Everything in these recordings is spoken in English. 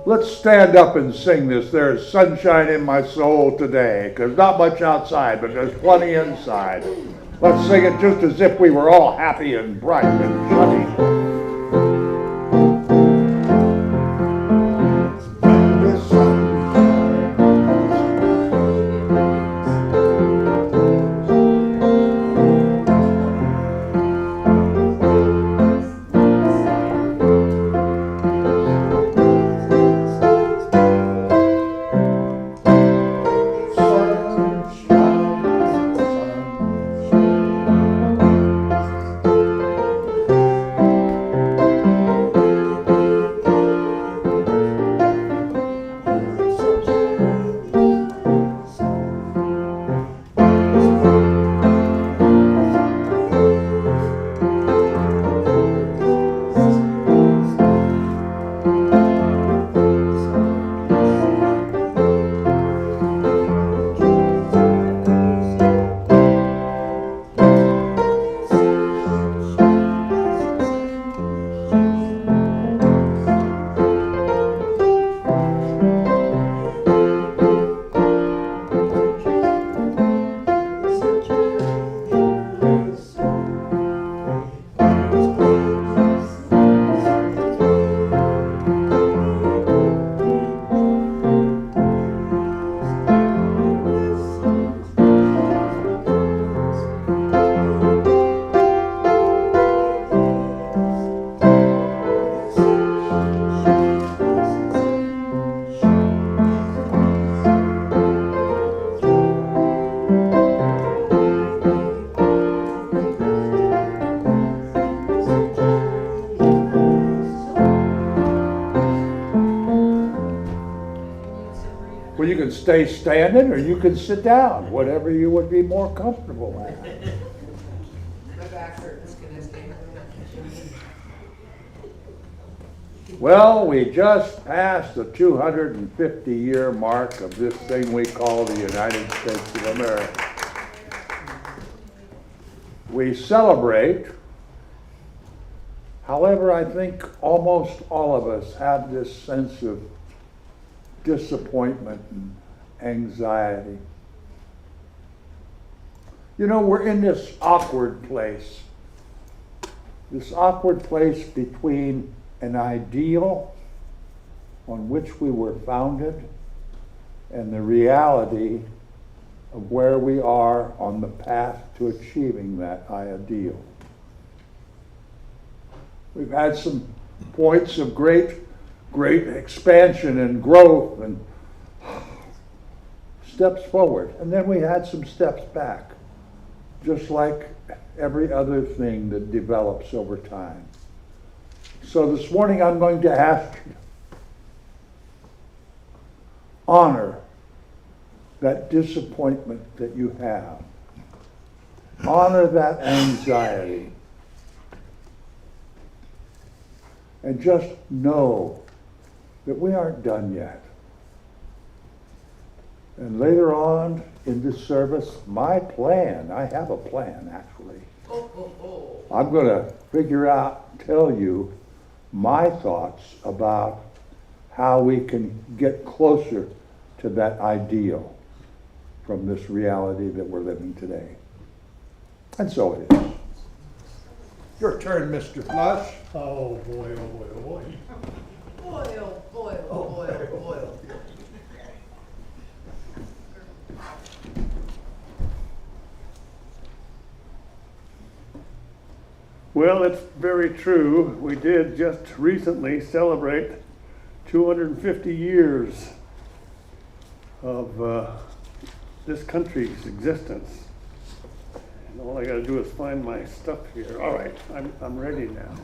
Let's stand up and sing this. There's sunshine in my soul today. There's not much outside, but there's plenty inside. Let's sing it just as if we were all happy and bright and sunny. Well, you can stay standing or you can sit down, whatever you would be more comfortable at. My back hurts. Can I stand? Well, we just passed the 250-year mark of this thing we call the United States of America. We celebrate. However, I think almost all of us have this sense of disappointment and anxiety. You know, we're in this awkward place between an ideal on which we were founded and the reality of where we are on the path to achieving that ideal. We've had some points of great expansion and growth and steps forward. And then we had some steps back, just like every other thing that develops over time. So this morning I'm going to ask you, honor that disappointment that you have. Honor that anxiety. And just know that we aren't done yet. And later on in this service, I have a plan actually. I'm going to tell you my thoughts about how we can get closer to that ideal from this reality that we're living today. And so it is. Your turn, Mr. Thush. Oh boy, oh boy, oh boy. Boy, oh boy, oh boy, oh boy. Well, it's very true. We did just recently celebrate 250 years of this country's existence. And all I got to do is find my stuff here. All right, I'm ready now.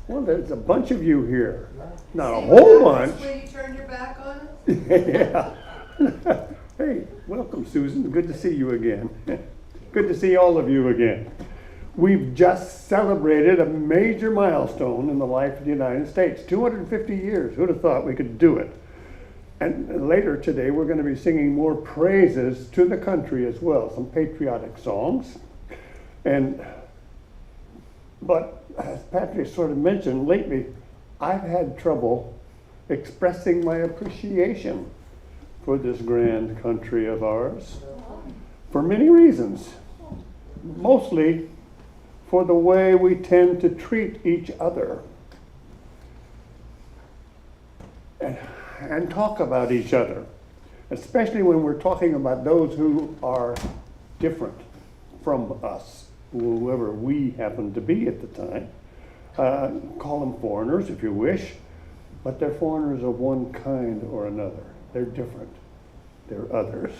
Well, there's a bunch of you here. Not a whole bunch. When you turn your back on us? Yeah. Hey, welcome, Susan. Good to see you again. Good to see all of you again. We've just celebrated a major milestone in the life of the United States. 250 years. Who'd have thought we could do it? And later today, we're going to be singing more praises to the country as well, some patriotic songs. But as Patrick sort of mentioned, lately, I've had trouble expressing my appreciation for this grand country of ours for many reasons. Mostly for the way we tend to treat each other and talk about each other, especially when we're talking about those who are different from us, whoever we happen to be at the time. Call them foreigners if you wish, but they're foreigners of one kind or another. They're different. They're others.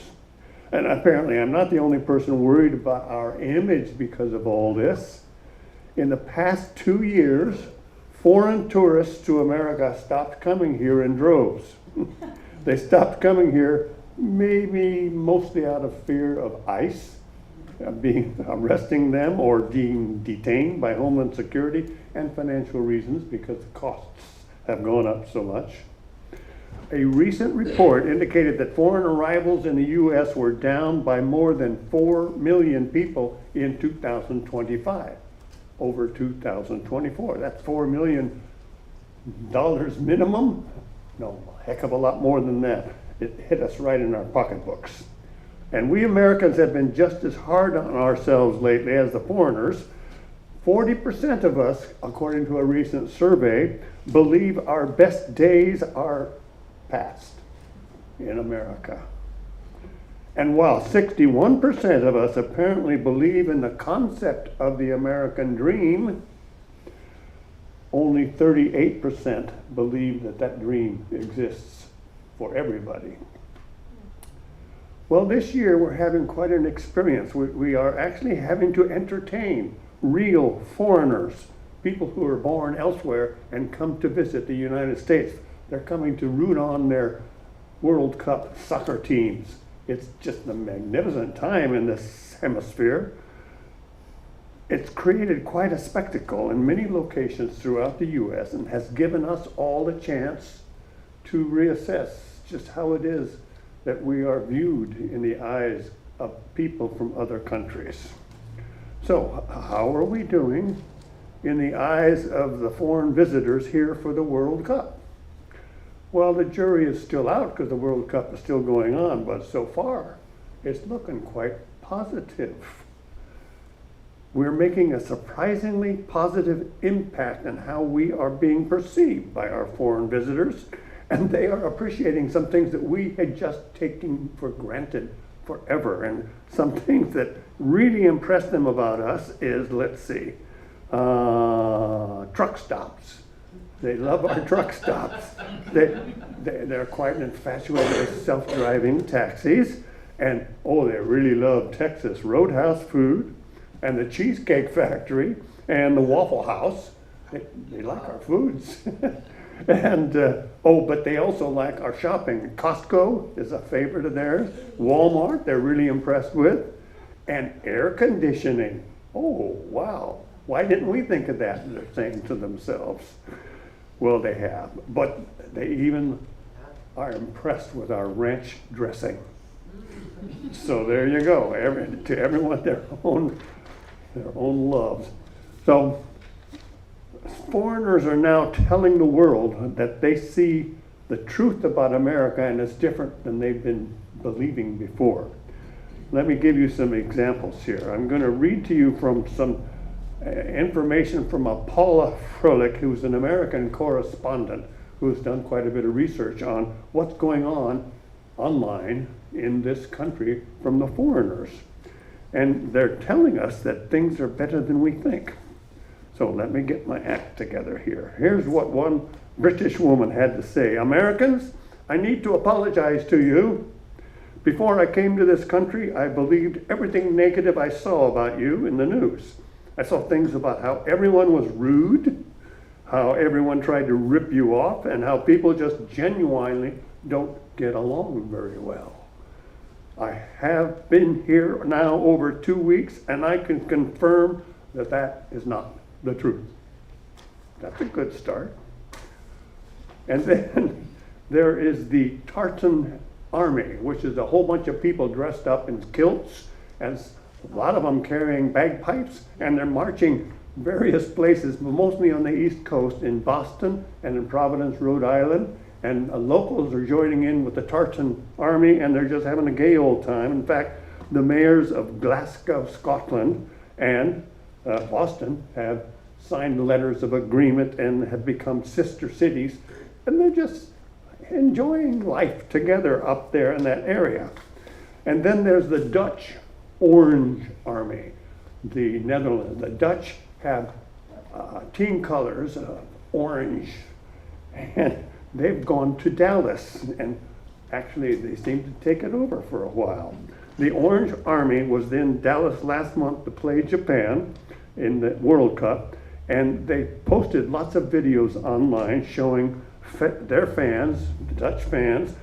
And apparently I'm not the only person worried about our image because of all this. In the past 2 years, foreign tourists to America stopped coming here in droves. They stopped coming here maybe mostly out of fear of ICE, arresting them or being detained by Homeland Security, and financial reasons because the costs have gone up so much. A recent report indicated that foreign arrivals in the U.S. were down by more than 4 million people in 2025 over 2024. That's $4 million minimum? No, a heck of a lot more than that. It hit us right in our pocketbooks. And we Americans have been just as hard on ourselves lately as the foreigners. 40% of us, according to a recent survey, believe our best days are past in America. And while 61% of us apparently believe in the concept of the American dream, only 38% believe that that dream exists for everybody. Well, this year we're having quite an experience. We are actually having to entertain real foreigners, people who are born elsewhere and come to visit the United States. They're coming to root on their World Cup soccer teams. It's just a magnificent time in this hemisphere. It's created quite a spectacle in many locations throughout the U.S. and has given us all a chance to reassess just how it is that we are viewed in the eyes of people from other countries. So, how are we doing in the eyes of the foreign visitors here for the World Cup? Well, the jury is still out because the World Cup is still going on, but so far it's looking quite positive. We're making a surprisingly positive impact on how we are being perceived by our foreign visitors, and they are appreciating some things that we had just taken for granted forever. And some things that really impress them about us is, let's see, truck stops. They love our truck stops. They're quite infatuated with self-driving taxis. And, they really love Texas Roadhouse food and the Cheesecake Factory and the Waffle House. They like our foods. And, but they also like our shopping. Costco is a favorite of theirs. Walmart, they're really impressed with. And air conditioning. Oh, wow. Why didn't we think of that? They're saying to themselves. Well, they have, but they even are impressed with our ranch dressing. So there you go. To everyone their own loves. So foreigners are now telling the world that they see the truth about America and it's different than they've been believing before. Let me give you some examples here. I'm going to read to you from some information from Paula Froelich, who's an American correspondent who's done quite a bit of research on what's going on online in this country from the foreigners. And they're telling us that things are better than we think. So let me get my act together here. Here's what one British woman had to say. Americans, I need to apologize to you. Before I came to this country, I believed everything negative I saw about you in the news. I saw things about how everyone was rude, how everyone tried to rip you off, and how people just genuinely don't get along very well. I have been here now over 2 weeks, and I can confirm that that is not the truth. That's a good start. And then there is the Tartan Army, which is a whole bunch of people dressed up in kilts, and a lot of them carrying bagpipes, and they're marching various places, but mostly on the East Coast, in Boston and in Providence, Rhode Island, And locals are joining in with the Tartan army, and they're just having a gay old time. In fact, the mayors of Glasgow, Scotland, and Boston have signed letters of agreement and have become sister cities, and they're just enjoying life together up there in that area. And then there's the Dutch Orange Army, the Netherlands. The Dutch have team colors, orange, and they've gone to Dallas, and actually they seem to take it over for a while. The Orange Army was in Dallas last month to play Japan in the World Cup, and they posted lots of videos online showing their fans, the Dutch fans,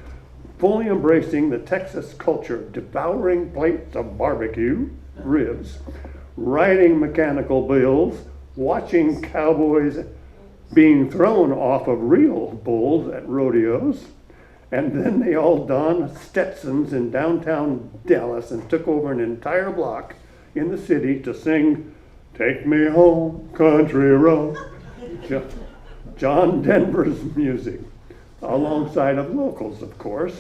fully embracing the Texas culture, devouring plates of barbecue ribs, riding mechanical bulls, watching cowboys being thrown off of real bulls at rodeos, and then they all donned Stetsons in downtown Dallas and took over an entire block in the city to sing "Take Me Home, Country Road," John Denver's music, alongside of locals, of course.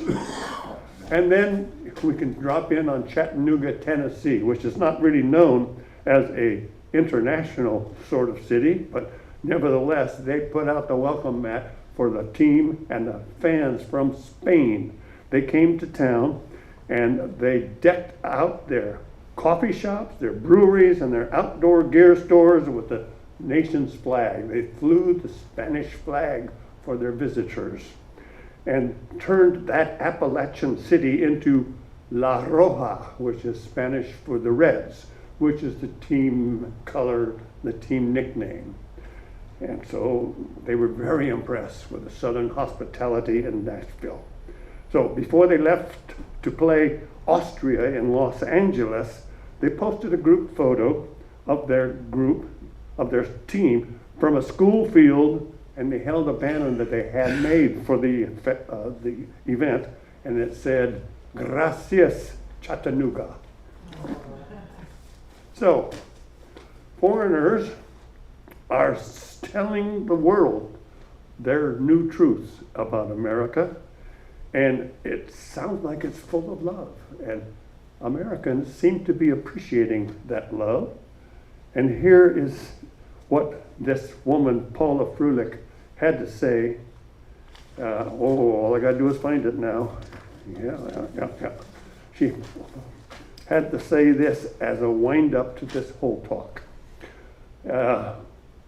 And then we can drop in on Chattanooga, Tennessee, which is not really known as a international sort of city, but nevertheless, they put out the welcome mat for the team and the fans from Spain. They came to town and they decked out their coffee shops, their breweries, and their outdoor gear stores with the nation's flag. They flew the Spanish flag for their visitors and turned that Appalachian city into La Roja, which is Spanish for the Reds, which is the team color, the team nickname. And so they were very impressed with the Southern hospitality in Nashville. So before they left to play Austria in Los Angeles, they posted a group photo of their team from a school field, and they held a banner that they had made for the event, and it said, "Gracias, Chattanooga." So, foreigners are telling the world their new truths about America, and it sounds like it's full of love, and Americans seem to be appreciating that love. And here is what this woman, Paula Frulich, had to say. All I gotta do is find it now. Yeah. She had to say this as a wind up to this whole talk.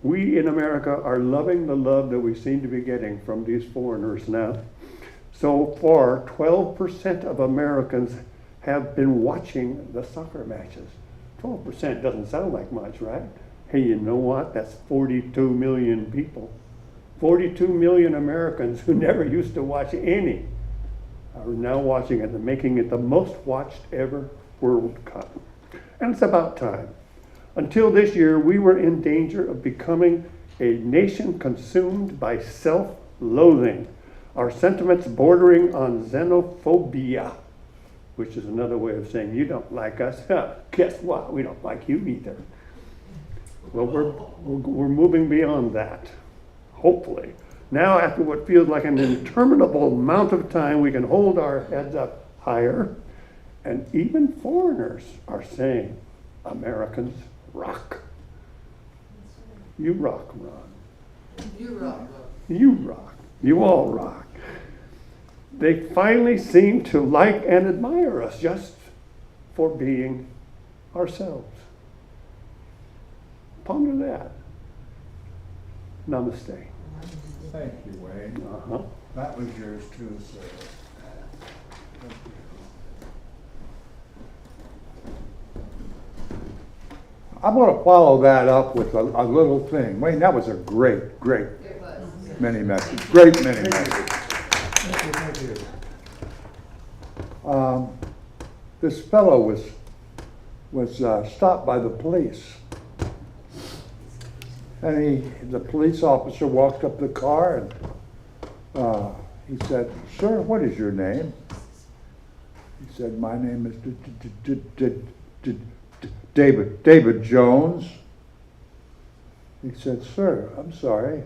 We in America are loving the love that we seem to be getting from these foreigners now. So far, 12% of Americans have been watching the soccer matches. 12% doesn't sound like much, right? Hey, you know what? That's 42 million people. 42 million Americans who never used to watch any are now watching it and making it the most watched ever World Cup. And it's about time. Until this year, we were in danger of becoming a nation consumed by self-loathing, our sentiments bordering on xenophobia, which is another way of saying you don't like us. Guess what? We don't like you either. Well, we're moving beyond that, hopefully. Now, after what feels like an interminable amount of time, we can hold our heads up higher, and even foreigners are saying, Americans rock. You rock, Ron. You rock. You rock. You all rock. They finally seem to like and admire us just for being ourselves. Ponder that. Namaste. Thank you, Wayne. Uh-huh. That was yours too, sir. I'm going to follow that up with a little thing. Wayne, that was a great It was. mini message. Great mini message. Thank you. This fellow was stopped by the police. And the police officer walked up to the car and he said, "Sir, what is your name?" He said, "My name is David Jones." He said, "Sir, I'm sorry.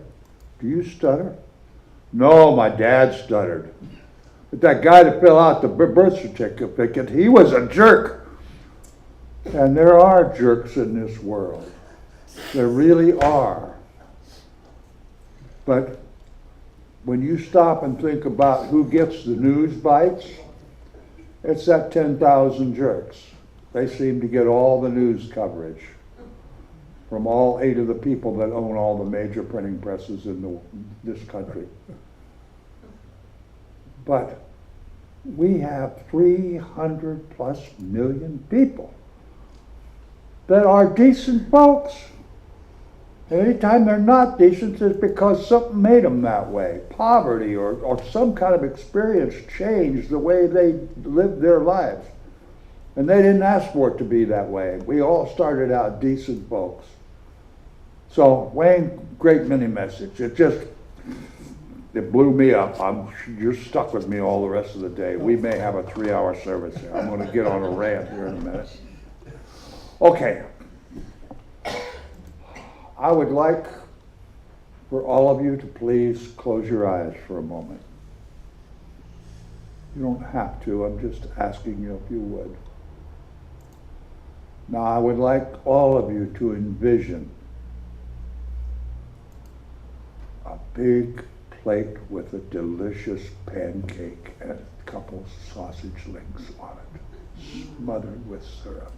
Do you stutter?" No, my dad stuttered. But that guy to fill out the birth certificate, he was a jerk. And there are jerks in this world. There really are. But when you stop and think about who gets the news bites, it's that 10,000 jerks. They seem to get all the news coverage from all 8 of the people that own all the major printing presses in this country. But we have 300 plus million people that are decent folks. And anytime they're not decent, it's because something made them that way. Poverty or some kind of experience changed the way they lived their lives. And they didn't ask for it to be that way. We all started out decent folks. So, Wayne, great mini message. It blew me up. You're stuck with me all the rest of the day. We may have a 3-hour service here. I'm going to get on a rant here in a minute. Okay. I would like for all of you to please close your eyes for a moment. You don't have to. I'm just asking you if you would. Now, I would like all of you to envision a big plate with a delicious pancake and a couple sausage links on it, smothered with syrup.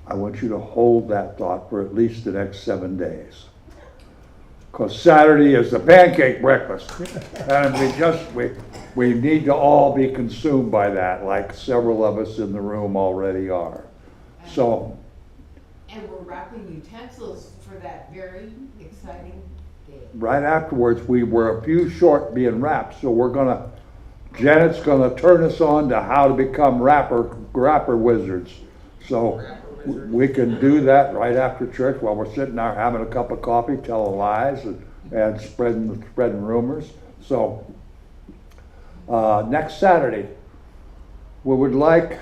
I want you to hold that thought for at least the next 7 days. Because Saturday is the pancake breakfast. And we need to all be consumed by that, like several of us in the room already are. So. And we're wrapping utensils for that very exciting day. Right afterwards, we were a few short being wrapped, so Janet's gonna turn us on to how to become wrapper wizards. So we can do that right after church while we're sitting there having a cup of coffee, telling lies and spreading rumors. So next Saturday, we would like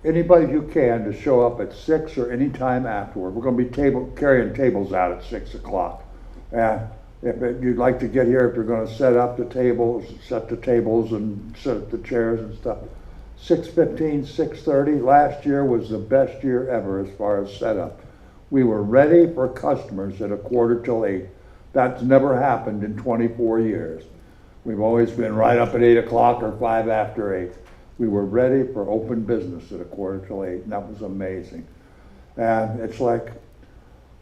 anybody who can to show up at 6 or any time afterward. We're going to be carrying tables out at 6 o'clock. And if you'd like to get here, if you're going to set the tables and set up the chairs and stuff, 6:15, 6:30. Last year was the best year ever as far as setup. We were ready for customers at 7:45. That's never happened in 24 years. We've always been right up at 8 o'clock or 5 after 8. We were ready for open business at 7:45, and that was amazing. And it's like,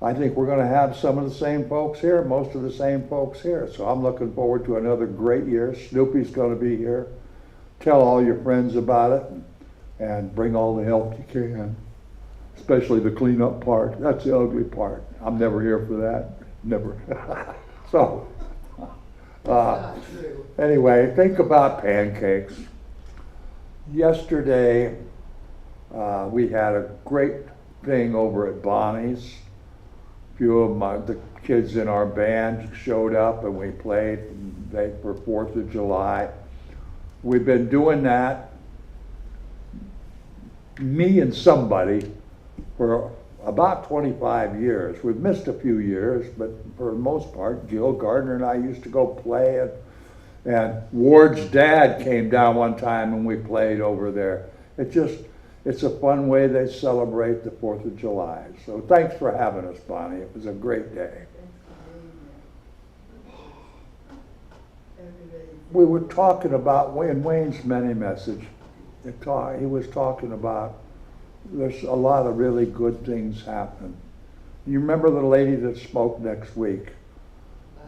I think we're going to have some of the same folks here, most of the same folks here. So I'm looking forward to another great year. Snoopy's going to be here. Tell all your friends about it and bring all the help you can, especially the cleanup part. That's the ugly part. I'm never here for that. Never. So, anyway, think about pancakes. Yesterday, we had a great thing over at Bonnie's. A few of the kids in our band showed up and we played for 4th of July. We've been doing that, me and somebody, for about 25 years. We've missed a few years, but for the most part, Gil Gardner and I used to go play, and Ward's dad came down one time and we played over there. It's a fun way they celebrate the 4th of July. So thanks for having us, Bonnie. It was a great day. We were talking about, in Wayne's mini message, he was talking about there's a lot of really good things happening. You remember the lady that spoke next week?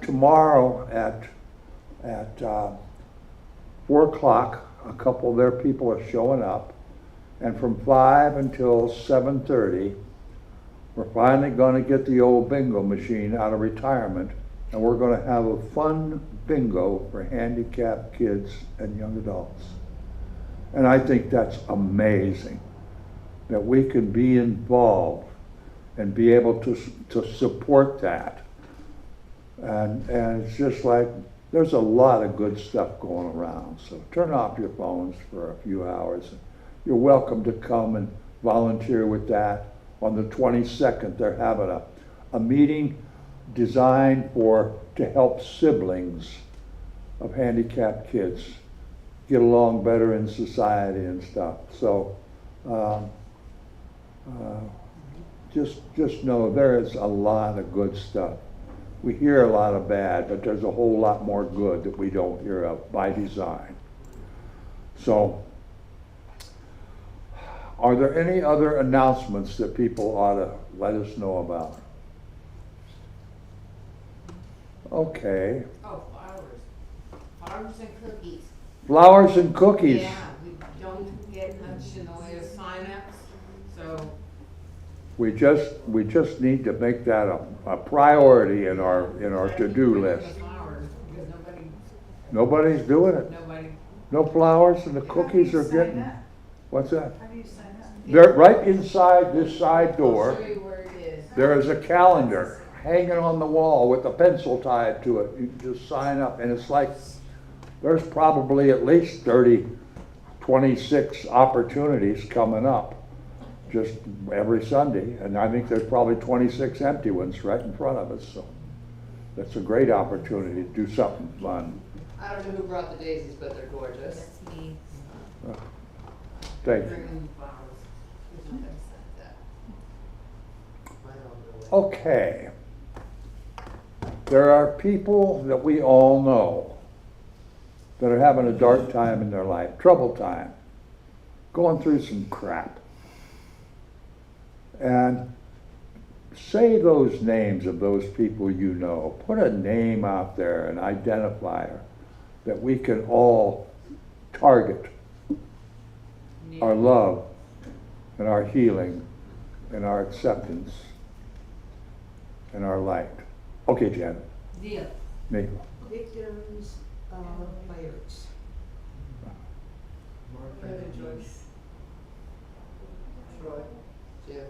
Tomorrow at 4 o'clock, a couple of their people are showing up, and from 5 until 7:30, we're finally going to get the old bingo machine out of retirement, and we're going to have a fun bingo for handicapped kids and young adults. And I think that's amazing that we can be involved and be able to support that. And it's just like, there's a lot of good stuff going around. So turn off your phones for a few hours. You're welcome to come and volunteer with that. On the 22nd, they're having a meeting designed to help siblings of handicapped kids get along better in society and stuff. So just know there is a lot of good stuff. We hear a lot of bad, but there's a whole lot more good that we don't hear of by design. So, are there any other announcements that people ought to let us know about? Okay. Oh, flowers. Flowers and cookies. Flowers and cookies. Yeah, we don't get much in the way of sign-ups, so. We just need to make that a priority in our to-do list. Flowers, because Nobody's doing it. nobody. No flowers, and the cookies are How do you sign getting. up? What's that? How do you sign up? They're right inside this side I'll door. show you where it is. There is a calendar hanging on the wall with a pencil tied to it. You just sign up, and it's like there's probably at least 26 opportunities coming up just every Sunday, and I think there's probably 26 empty ones right in front of us. So that's a great opportunity to do something fun. I don't know who brought the daisies, but they're gorgeous. That's me. Thank you. Bringing flowers. Who's not gonna send that? Mine on the way. Okay. There are people that we all know that are having a dark time in their life, trouble time, going through some crap. And say those names of those people you know. Put a name out there, an identifier that we can all target our love and our healing and our acceptance and our light. Okay, Janet. Neil. Neil. Victims of fires. Martha, Joyce, Troy, Jim.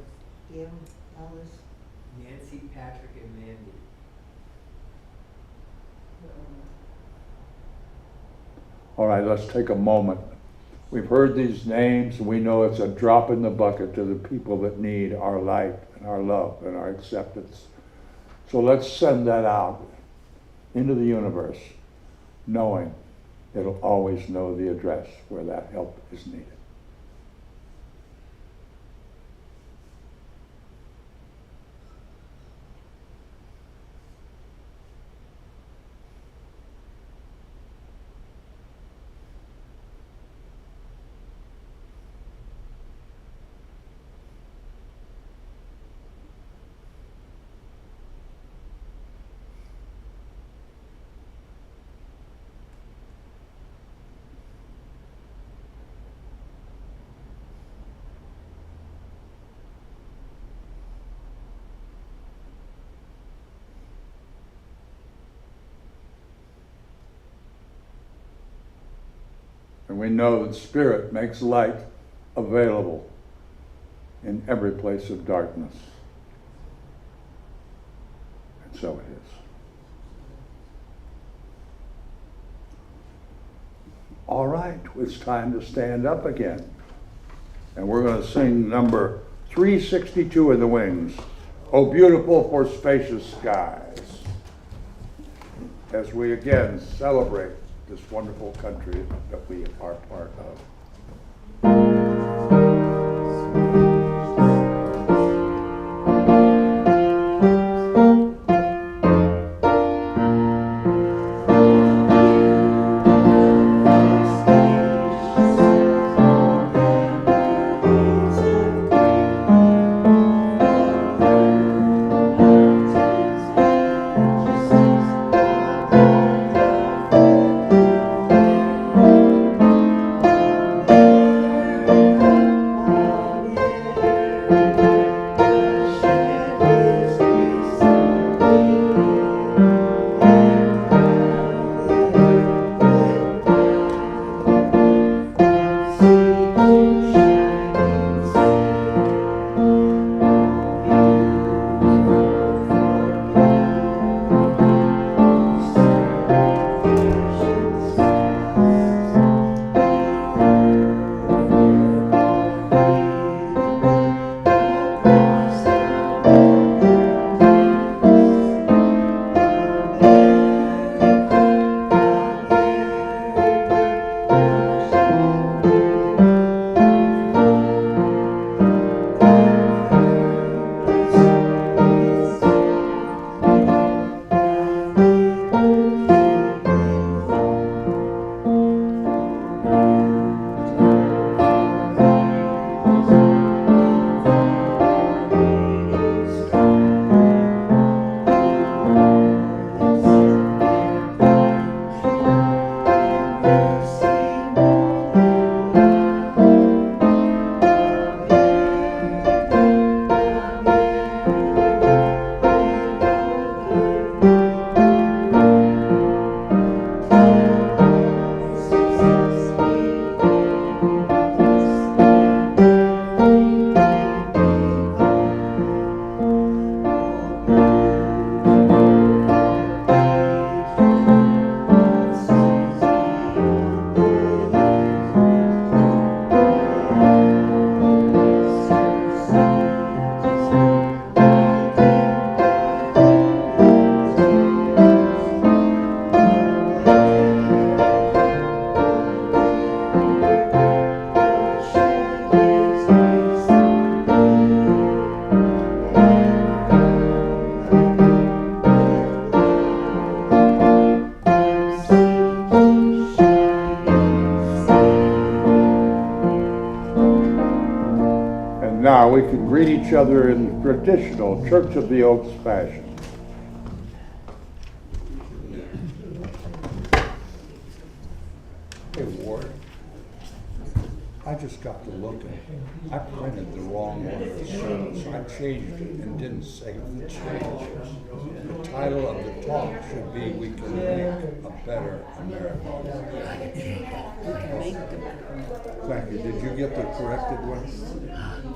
Jim, Alice. Nancy, Patrick, and Mandy. All right, let's take a moment. We've heard these names, and we know it's a drop in the bucket to the people that need our light and our love and our acceptance. So let's send that out into the universe, knowing it'll always know the address where that help is needed. And we know that Spirit makes light available in every place of darkness. And so it is. All right, it's time to stand up again. And we're going to sing number 362 in the wings. Oh, beautiful for spacious skies. As we again celebrate this wonderful country that we are part of. we can greet each other in traditional Church of the Oaks fashion. Hey, Ward. I just got to looking. I printed the wrong one of the service. I changed it and didn't save the changes. The title of the talk should be "We Can Make a Better America." Thank you. Did you get the corrected one?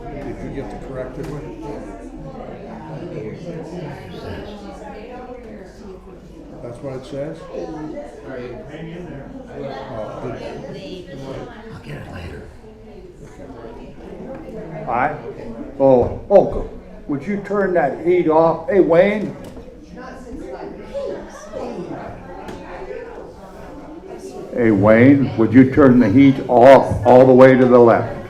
Did you get the corrected one? That's what it says? Hang in there. I'll get it later. Oh, would you turn that heat off? Hey, Wayne? Hey, Wayne, would you turn the heat off all the way to the left?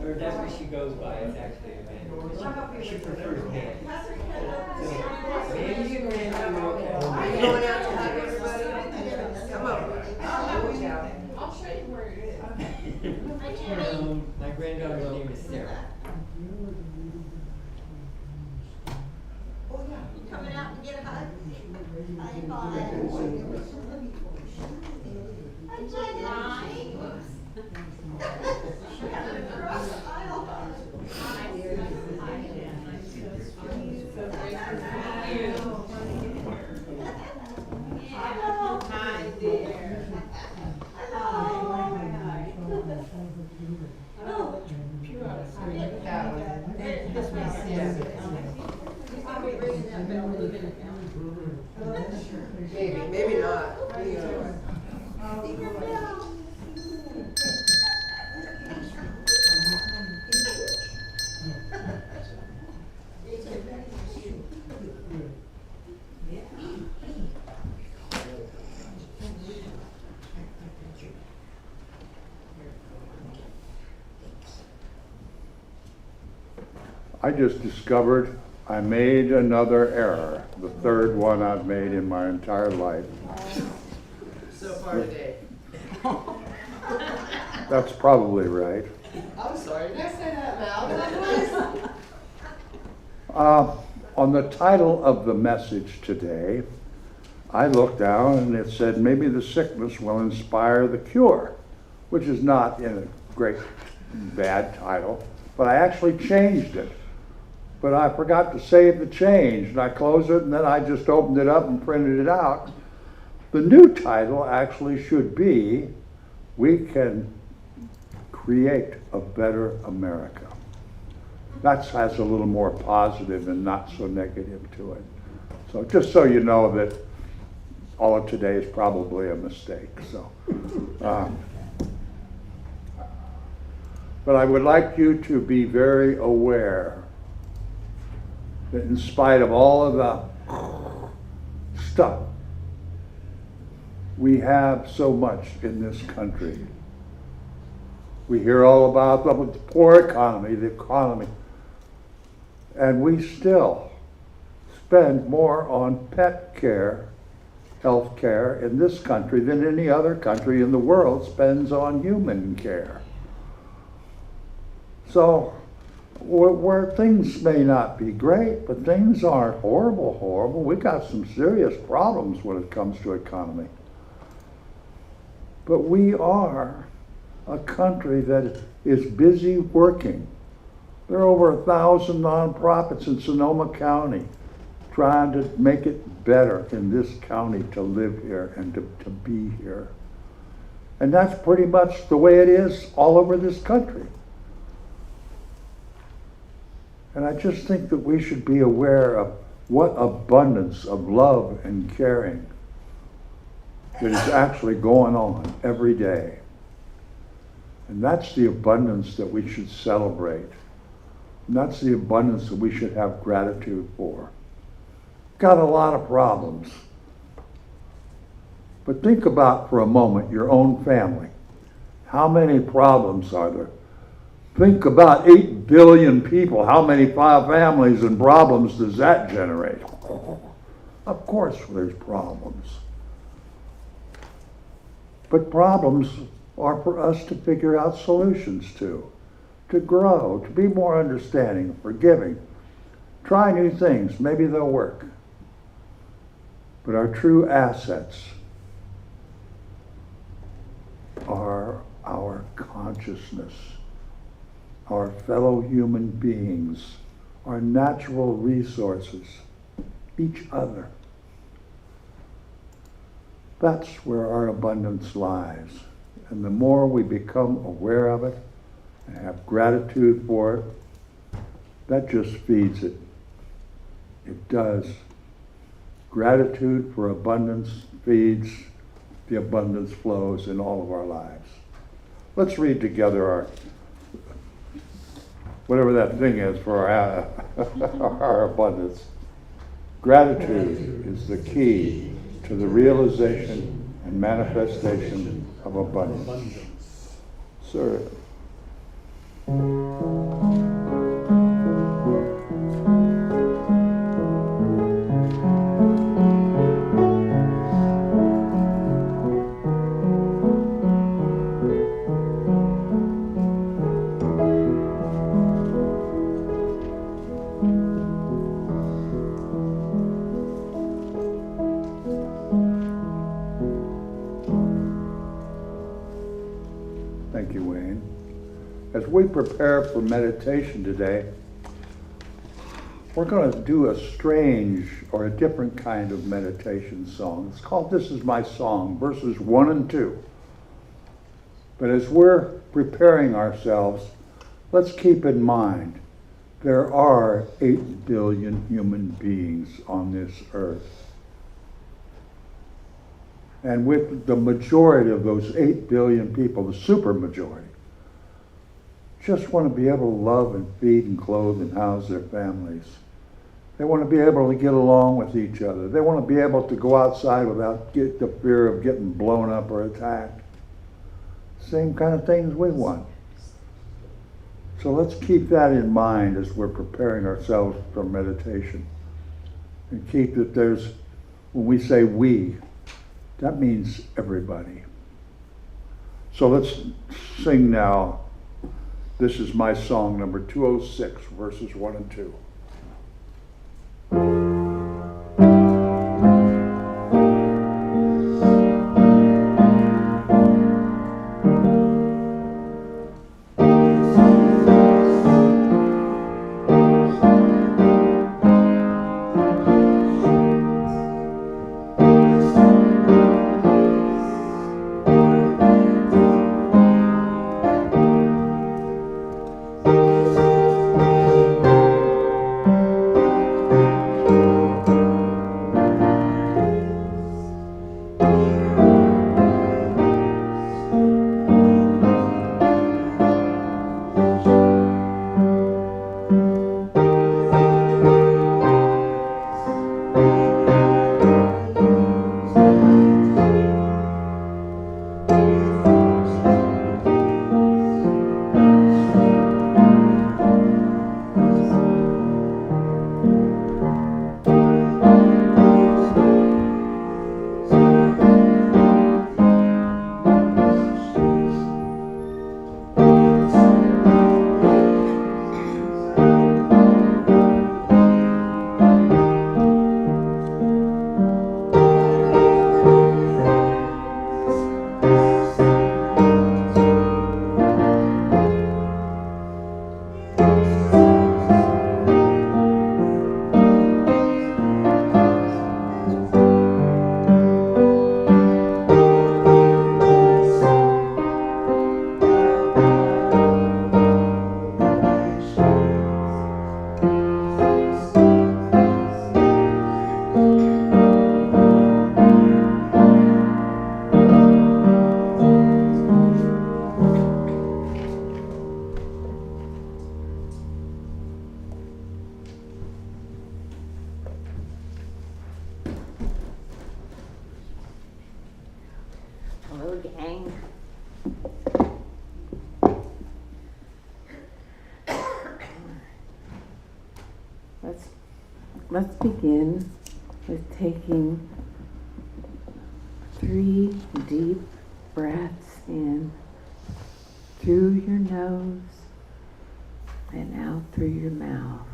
Or that's what she goes by, it's actually a man. She prefers man. Maybe you can have okay. Are you going out to hug everybody? Come on. I'll show you where it is. My granddaughter's name is Sarah. Oh, yeah. You coming out to get a hug? Hi, Paul. Hi, dear. This one's, yeah. Maybe not. I just discovered I made another error, the third one I've made in my entire life. So far today. That's probably right. I'm sorry, did I say that loud? On the title of the message today, I looked down and it said, maybe the sickness will inspire the cure, which is not in a great bad title, but I actually changed it. But I forgot to save the change, and I closed it, and then I just opened it up and printed it out. The new title actually should be, We Can Create a Better America. That has a little more positive and not so negative to it. So just so you know that all of today is probably a mistake. So, but I would like you to be very aware that in spite of all of the stuff, we have so much in this country. We hear all about the poor economy, the economy, and we still spend more on pet care, health care in this country than any other country in the world spends on human care. So, where things may not be great, but things aren't horrible. We got some serious problems when it comes to economy. But we are a country that is busy working. There are over 1,000 nonprofits in Sonoma County trying to make it better in this county to live here and to be here. And that's pretty much the way it is all over this country. And I just think that we should be aware of what abundance of love and caring that is actually going on every day. And that's the abundance that we should celebrate. And that's the abundance that we should have gratitude for. Got a lot of problems. But think about for a moment your own family. How many problems are there? Think about 8 billion people. How many families and problems does that generate? Of course there's problems. But problems are for us to figure out solutions to grow, to be more understanding, forgiving. Try new things. Maybe they'll work. But our true assets are our consciousness, our fellow human beings, our natural resources, each other. That's where our abundance lies. And the more we become aware of it and have gratitude for it, that just feeds it. It does. Gratitude for abundance feeds, the abundance flows in all of our lives. Let's read together our, whatever that thing is for our, our abundance. Gratitude is the key to the realization and manifestation of abundance. Sir. Thank you, Wayne. As we prepare for meditation today, we're going to do a strange or a different kind of meditation song. It's called This Is My Song, verses 1 and 2. But as we're preparing ourselves, let's keep in mind there are 8 billion human beings on this earth. And with the majority of those 8 billion people, the super majority, just want to be able to love and feed and clothe and house their families. They want to be able to get along with each other. They want to be able to go outside without the fear of getting blown up or attacked. Same kind of things we want. So let's keep that in mind as we're preparing ourselves for meditation. And keep that there's, when we say we, that means everybody. So let's sing now. This is my song, number 206, verses 1 and 2. let's begin with taking 3 deep breaths in through your nose and out through your mouth.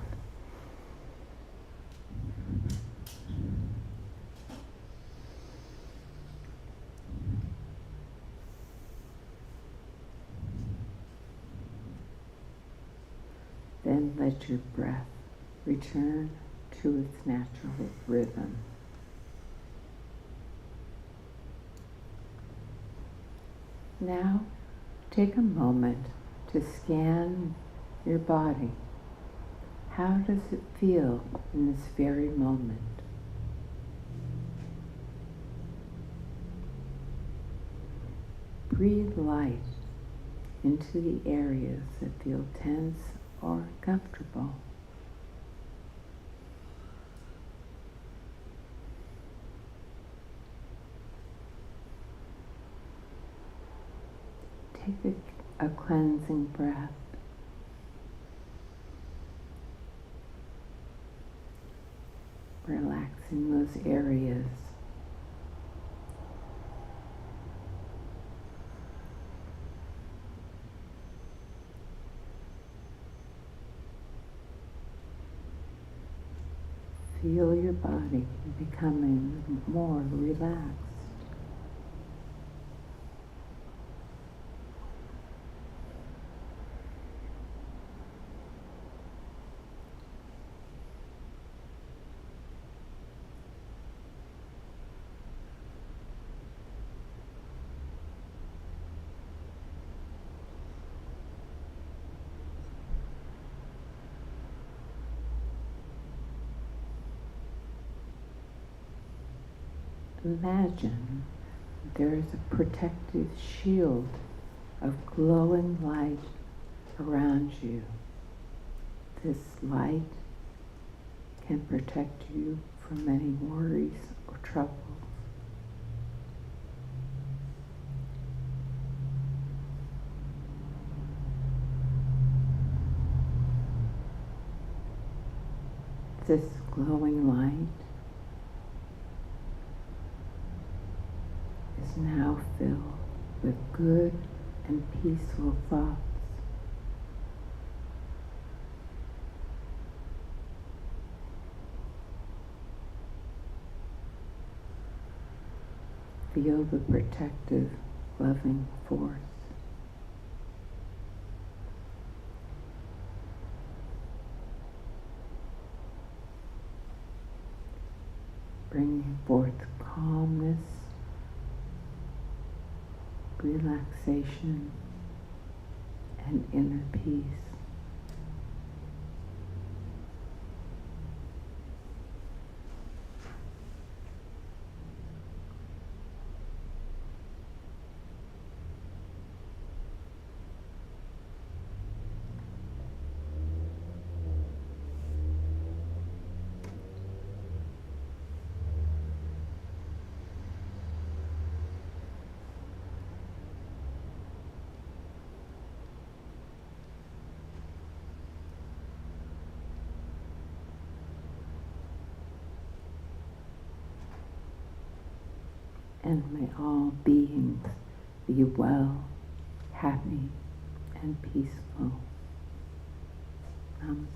Then let your breath return to its natural rhythm. Now, take a moment to scan your body. How does it feel in this very moment? Breathe light into the areas that feel tense or comfortable. Take a cleansing breath. Relaxing those areas. Feel your body becoming more relaxed. Imagine there is a protective shield of glowing light around you. This light can protect you from any worries or troubles. This glowing light is now filled with good and peaceful thoughts. Feel the protective, loving force. Bringing forth calmness, relaxation, and inner peace. And may all beings be well, happy, and peaceful. Namaste.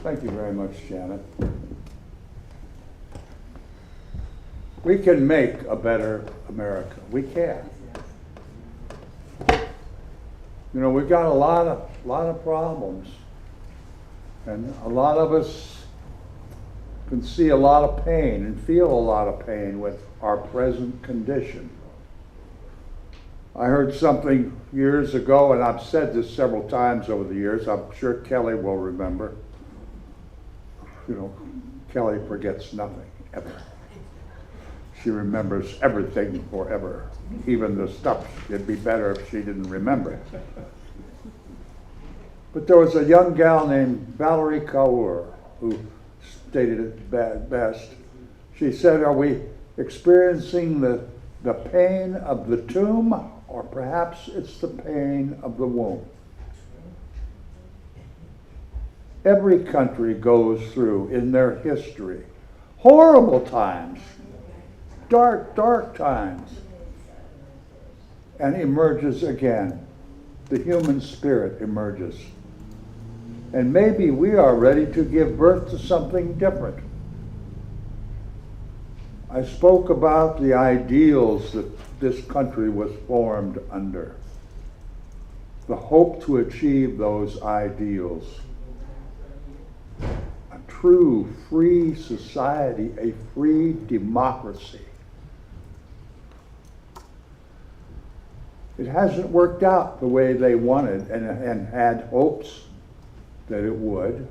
Thank you very much, Janet. We can make a better America. We can. You know, we've got a lot of problems, and a lot of us can see a lot of pain and feel a lot of pain with our present condition. I heard something years ago, and I've said this several times over the years. I'm sure Kelly will remember. You know, Kelly forgets nothing, ever. She remembers everything forever, even the stuff. It'd be better if she didn't remember it. But there was a young gal named Valerie Kaur who stated it best. She said, are we experiencing the pain of the tomb, or perhaps it's the pain of the womb? Every country goes through in their history horrible times, dark, dark times, and emerges again. The human spirit emerges. And maybe we are ready to give birth to something different. I spoke about the ideals that this country was formed under, the hope to achieve those ideals. A true free society, a free democracy. It hasn't worked out the way they wanted and had hopes that it would.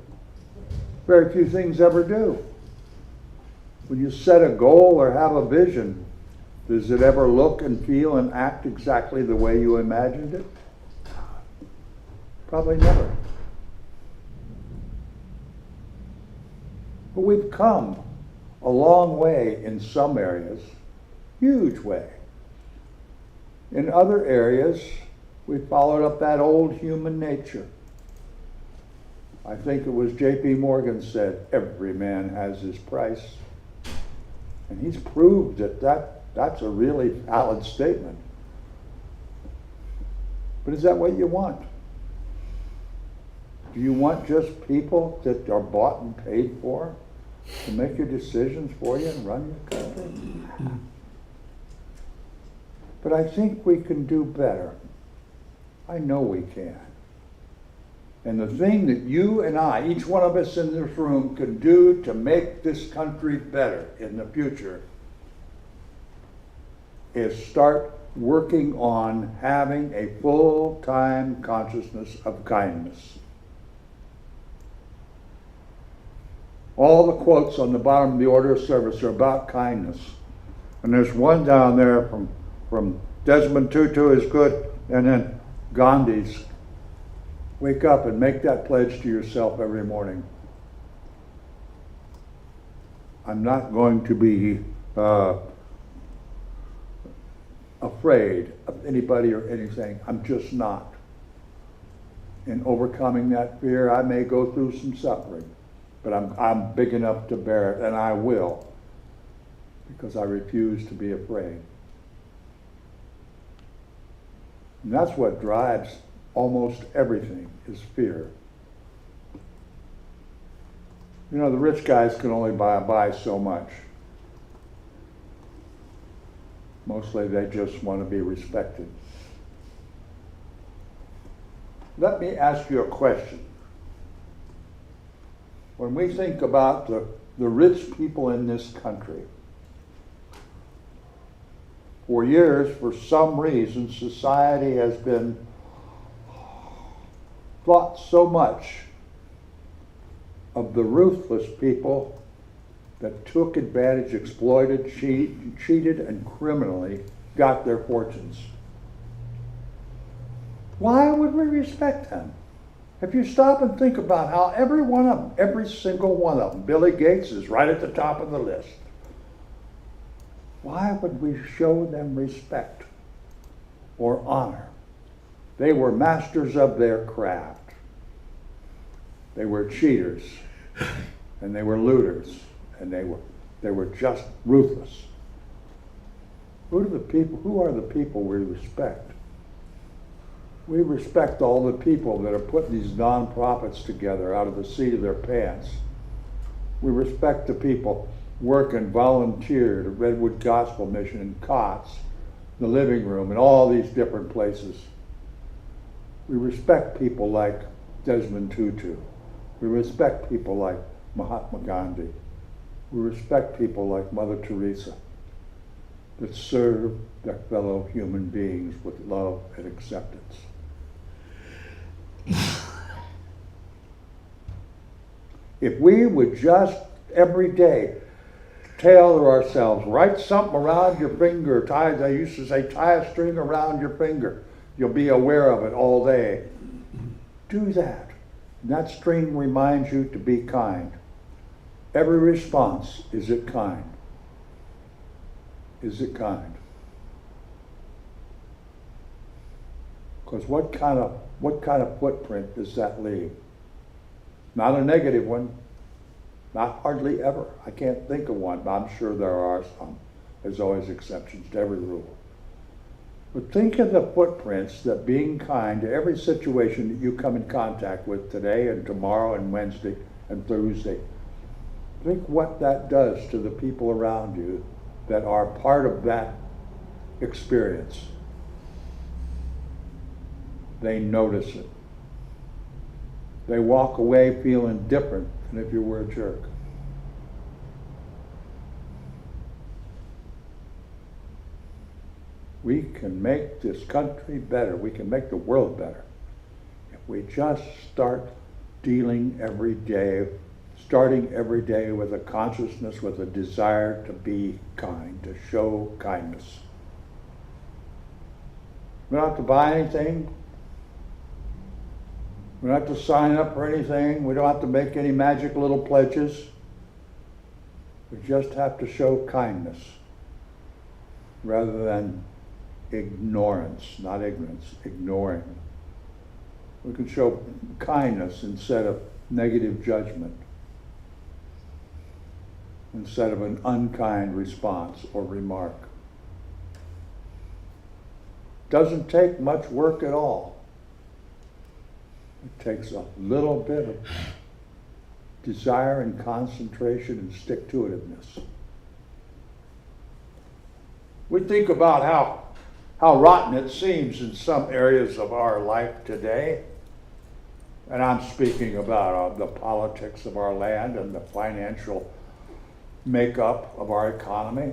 Very few things ever do. When you set a goal or have a vision, does it ever look and feel and act exactly the way you imagined it? Probably never. But we've come a long way in some areas, huge way. In other areas, we followed up that old human nature. I think it was J.P. Morgan said, every man has his price. And he's proved that that's a really valid statement. But is that what you want? Do you want just people that are bought and paid for to make your decisions for you and run your country? But I think we can do better. I know we can. And the thing that you and I, each one of us in this room, can do to make this country better in the future is start working on having a full-time consciousness of kindness. All the quotes on the bottom of the order of service are about kindness. And there's one down there from Desmond Tutu is good, and then Gandhi's. Wake up and make that pledge to yourself every morning. I'm not going to be afraid of anybody or anything. I'm just not. In overcoming that fear, I may go through some suffering, but I'm big enough to bear it, and I will, because I refuse to be afraid. And that's what drives almost everything, is fear. You know, the rich guys can only buy so much. Mostly they just want to be respected. Let me ask you a question. When we think about the rich people in this country, for years, for some reason, society has been thought so much of the ruthless people that took advantage, exploited, cheated, and criminally got their fortunes. Why would we respect them? If you stop and think about how every one of them, every single one of them, Billy Gates is right at the top of the list. Why would we show them respect or honor? They were masters of their craft. They were cheaters, and they were looters, and they were just ruthless. Who are the people we respect? We respect all the people that are putting these nonprofits together out of the seat of their pants. We respect the people working volunteered at Redwood Gospel Mission in COTS, the living room, and all these different places. We respect people like Desmond Tutu. We respect people like Mahatma Gandhi. We respect people like Mother Teresa. that serve their fellow human beings with love and acceptance. If we would just every day tailor ourselves, write something around your finger, I used to say, tie a string around your finger. You'll be aware of it all day. Do that. And that string reminds you to be kind. Every response, is it kind? Is it kind? Because what kind of footprint does that leave? Not a negative one. Not hardly ever. I can't think of one, but I'm sure there are some. There's always exceptions to every rule. But think of the footprints that being kind to every situation that you come in contact with today and tomorrow and Wednesday and Thursday. Think what that does to the people around you that are part of that experience. They notice it. They walk away feeling different than if you were a jerk. We can make this country better. We can make the world better if we just start dealing every day, starting every day with a consciousness, with a desire to be kind, to show kindness. We don't have to buy anything. We don't have to sign up for anything. We don't have to make any magic little pledges. We just have to show kindness rather than ignorance, not ignorance, ignoring. We can show kindness instead of negative judgment, instead of an unkind response or remark. Doesn't take much work at all. It takes a little bit of desire and concentration and stick-to-itiveness. We think about how rotten it seems in some areas of our life today. And I'm speaking about the politics of our land and the financial makeup of our economy.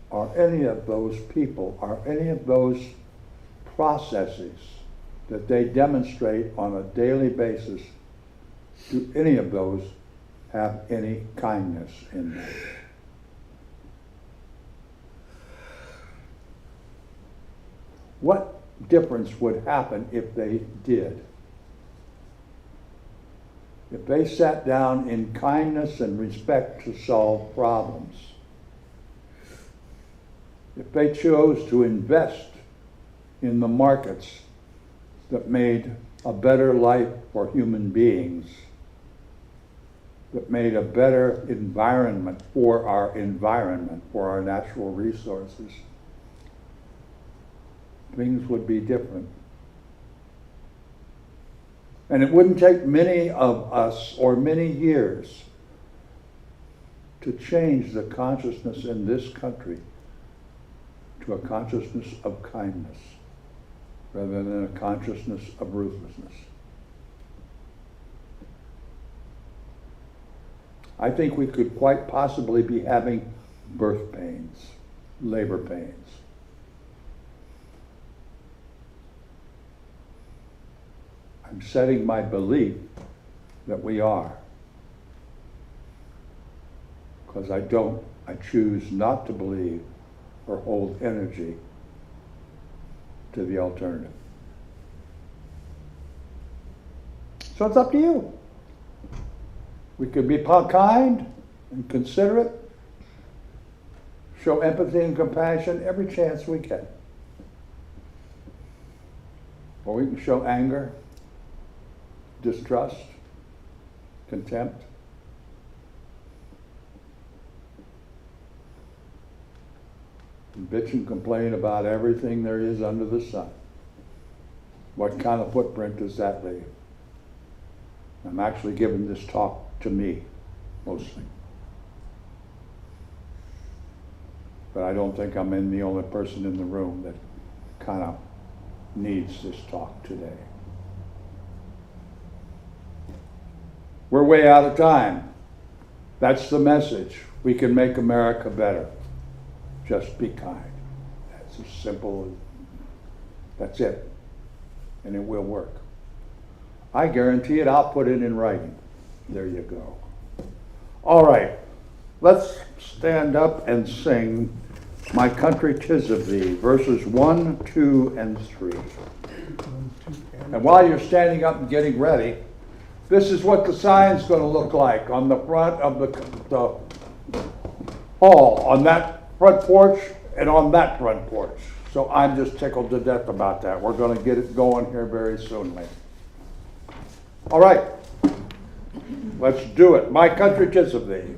Are any of those people, are any of those processes that they demonstrate on a daily basis, do any of those have any kindness in them? What difference would happen if they did? If they sat down in kindness and respect to solve problems? If they chose to invest in the markets that made a better life for human beings, that made a better environment, for our natural resources, things would be different. And it wouldn't take many of us or many years to change the consciousness in this country to a consciousness of kindness rather than a consciousness of ruthlessness. I think we could quite possibly be having birth pains, labor pains. I'm setting my belief that we are. Because I choose not to believe or hold energy to the alternative. So it's up to you. We could be kind and considerate, show empathy and compassion every chance we get. Or we can show anger, distrust, contempt. And bitch and complain about everything there is under the sun. What kind of footprint does that leave? I'm actually giving this talk to me, mostly. But I don't think I'm the only person in the room that kind of needs this talk today. We're way out of time. That's the message. We can make America better. Just be kind. That's as simple as, that's it. And it will work. I guarantee it, I'll put it in writing. There you go. All right, let's stand up and sing My Country 'Tis of Thee, verses 1, 2, and 3. And while you're standing up and getting ready, this is what the sign's going to look like on the front of the hall, on that front porch and on that front porch. So I'm just tickled to death about that. We're going to get it going here very soon, ladies. All right, let's do it. My Country 'Tis of Thee.